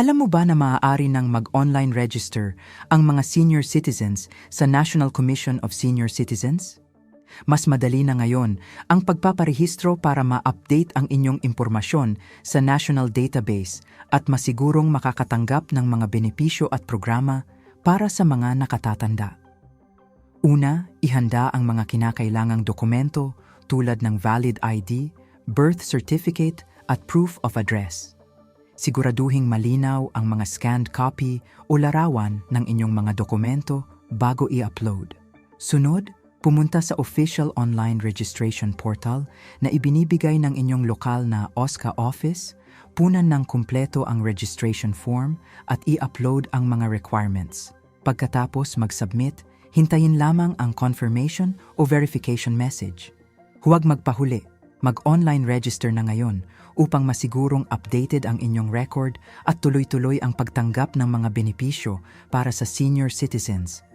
Alam mo ba na maaari nang mag-online register ang mga senior citizens sa National Commission of Senior Citizens? Mas madali na ngayon ang pagpaparehistro para ma-update ang inyong impormasyon sa national database at masigurong makakatanggap ng mga benepisyo at programa para sa mga nakatatanda. Una, ihanda ang mga kinakailangang dokumento tulad ng valid ID, birth certificate at proof of address. Siguraduhing malinaw ang mga scanned copy o larawan ng inyong mga dokumento bago i-upload. Sunod, pumunta sa official online registration portal na ibinibigay ng inyong lokal na OSCA office, punan ng kumpleto ang registration form at i-upload ang mga requirements. Pagkatapos mag-submit, hintayin lamang ang confirmation o verification message. Huwag magpahuli, mag-online register na ngayon upang masigurong updated ang inyong record at tuloy-tuloy ang pagtanggap ng mga benepisyo para sa senior citizens